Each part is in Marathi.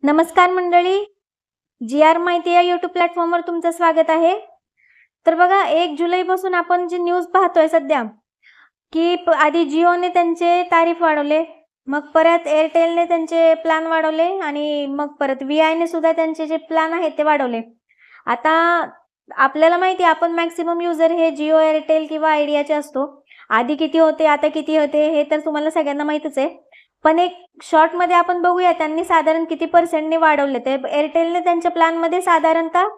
नमस्कार मंडळी, जी आर माहिती या यूट्यूब प्लॅटफॉर्मवर तुमचं स्वागत आहे। तर बघा 1 जुलैपासून आपण जी न्यूज पाहतोय सध्या की आधी जिओने त्यांचे तारीफ वाढवले, मग परत एअरटेलने त्यांचे प्लॅन वाढवले आणि मग परत व्हीआयने सुद्धा त्यांचे जे प्लॅन आहेत ते वाढवले। आता आपल्याला माहिती आहे आपण मॅक्सिमम युजर हे जिओ, एअरटेल किंवा आयडियाचे असतो। आधी किती होते, आता किती होते हे तर तुम्हाला सगळ्यांना माहितीच आहे। पण एक शॉर्टमध्ये आपण बघूया त्यांनी साधारण किती पर्सेंटने वाढवले ते। एअरटेलने त्यांच्या प्लॅनमध्ये साधारणतः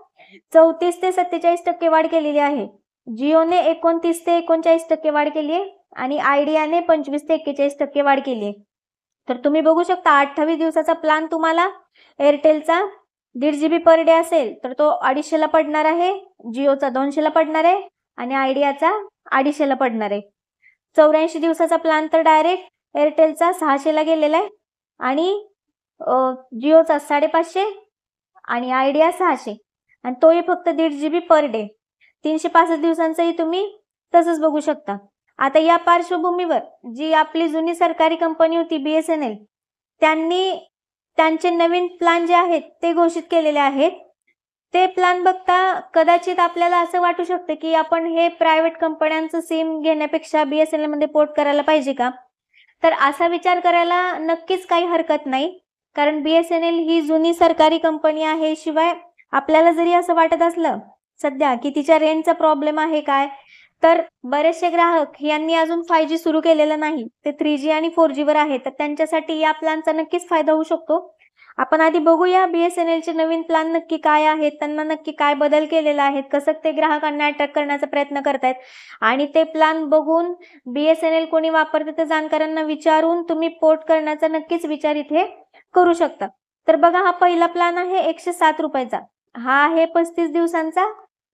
34 ते 47% वाढ केलेली आहे। जिओने 29 ते 39% वाढ केली आहे आणि आयडियाने 25 ते 41% वाढ केली आहे। तर तुम्ही बघू शकता 28 दिवसाचा प्लॅन तुम्हाला एअरटेलचा 1.5 GB पर डे असेल तर तो 250 ला पडणार आहे, जिओचा 200 ला पडणार आहे आणि आयडियाचा 250 ला पडणार आहे। 84 दिवसाचा प्लॅन तर डायरेक्ट एअरटेलचा 600 ला गेलेला आहे आणि जिओचा 550 आणि आयडिया 600 आणि तोही फक्त 1.5 GB पर डे। 365 दिवसांचंही तुम्ही तसंच बघू शकता। आता या पार्श्वभूमीवर जी आपली जुनी सरकारी कंपनी होती BSNL त्यांनी त्यांचे नवीन प्लॅन जे आहेत ते घोषित केलेले आहेत। ते प्लॅन बघता कदाचित आपल्याला असं वाटू शकतं की आपण हे प्रायव्हेट कंपन्यांचं सिम घेण्यापेक्षा BSNL मध्ये पोर्ट करायला पाहिजे का? तर असा विचार करायला नक्कीच काही हरकत नाही, कारण BSNL ही जुनी सरकारी कंपनी आहे। शिवाय आपल्याला जरी असं वाटत असलं सध्या की तिच्या रेंजचा प्रॉब्लेम आहे काय, तर बरेचसे ग्राहक यांनी अजून 5G सुरू केलेलं नाही, ते 3G आणि 4G वर आहे, तर त्यांच्यासाठी या प्लॅनचा नक्कीच फायदा होऊ शकतो। आपण आधी बघूया BSNLचे नवीन प्लॅन नक्की काय आहेत, त्यांना नक्की काय बदल केलेला आहे, कसं ते ग्राहकांना अट्रॅक्ट करण्याचा प्रयत्न करतायत आणि ते प्लॅन बघून BSNL कोणी वापरते ते जाणकारांना विचारून तुम्ही पोर्ट करण्याचा नक्कीच विचार इथे करू शकता। तर बघा हा पहिला प्लॅन आहे 107 रुपयाचा, हा आहे 35 दिवसांचा।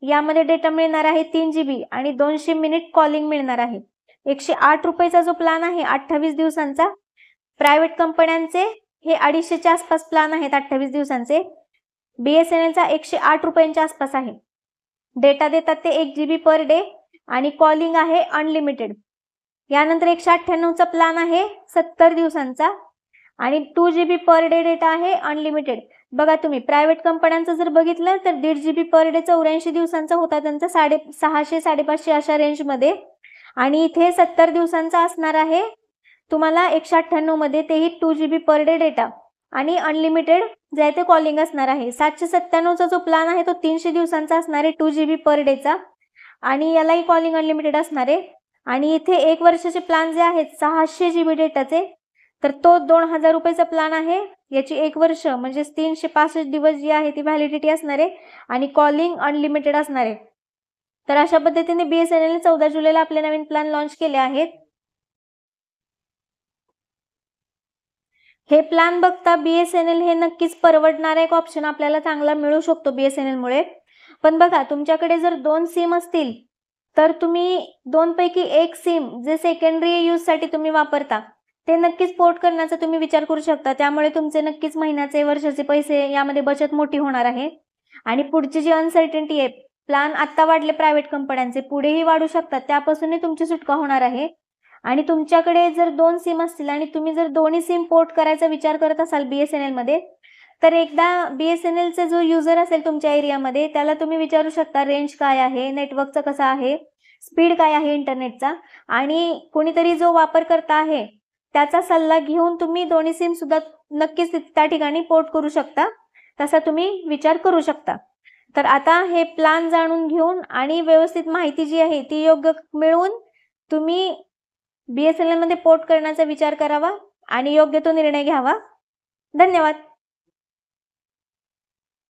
यामध्ये डेटा मिळणार आहे 3 GB आणि 200 मिनिट कॉलिंग मिळणार आहे। 108 रुपयाचा जो प्लॅन आहे 28 दिवसांचा, प्रायव्हेट कंपन्यांचे हे 250च्या आसपास प्लॅन आहेत 28 दिवसांचे। BSNLचा 108 रुपयांच्या आसपास आहे। डेटा देतात ते 1 GB पर डे आणि कॉलिंग आहे अनलिमिटेड। यानंतर 198चा प्लॅन आहे 70 दिवसांचा आणि 2 GB पर डे डेटा आहे अनलिमिटेड। बघा तुम्ही प्रायव्हेट कंपन्यांचं जर बघितलं तर 1.5 GB पर डे 84 दिवसांचा होता त्यांचा 650-550 अशा रेंजमध्ये आणि इथे 70 दिवसांचा असणार आहे तुम्हाला 198 मध्ये, तेही 2 GB पर डे डेटा आणि अनलिमिटेड जे आहे ते कॉलिंग असणार आहे। 797चा जो प्लॅन आहे तो 300 दिवसांचा असणार आहे 2 GB पर डेचा आणि यालाही कॉलिंग अनलिमिटेड असणार आहे आणि इथे 1 वर्षाचे प्लॅन जे आहेत 600 GB डेटाचे, तर तो 2000 रुपयाचा प्लॅन आहे। याची 1 वर्ष म्हणजे 365 दिवस जी आहे ती व्हॅलिडिटी असणार आहे आणि कॉलिंग अनलिमिटेड असणार आहे। तर अशा पद्धतीने BSNL 14 जुलैला आपले नवीन प्लॅन लॉन्च केले आहेत। हे प्लॅन बघता BSNL हे नक्कीच परवडणारा एक ऑप्शन आपल्याला चांगला मिळू शकतो BSNL मुळे। पण बघा तुमच्याकडे जर 2 सिम असतील तर तुम्ही 2 पैकी 1 सिम जे सेकंडरी यूजसाठी तुम्ही वापरता ते नक्कीच पोर्ट करण्याचा तुम्ही विचार करू शकता। त्यामुळे तुमचे नक्कीच महिन्याचे, वर्षाचे पैसे यामध्ये बचत मोठी होणार आहे आणि पुढची जी अनसर्टिनिटी आहे, प्लॅन आता वाढले प्रायव्हेट कंपन्यांचे, पुढेही वाढू शकतात, त्यापासूनही तुमची सुटका होणार आहे। आणि तुमच्याकडे जर 2 सिम असतील आणि तुम्ही जर दोन्ही सिम पोर्ट करायचा विचार करत असाल BSNL मध्ये, तर एकदा BSNLचा जो युजर असेल तुमच्या एरियामध्ये त्याला तुम्ही विचारू शकता रेंज काय आहे, नेटवर्कचा कसा आहे, स्पीड काय आहे इंटरनेटचा, आणि कोणीतरी जो वापरकर्ता आहे त्याचा सल्ला घेऊन तुम्ही दोन्ही सिम सुद्धा नक्कीच त्या ठिकाणी पोर्ट करू शकता, तसा तुम्ही विचार करू शकता। तर आता हे प्लॅन जाणून घेऊन आणि व्यवस्थित माहिती जी आहे ती योग्य मिळवून तुम्ही BSNL मध्ये पोर्ट करण्याचा विचार करावा आणि योग्य तो निर्णय घ्यावा। धन्यवाद।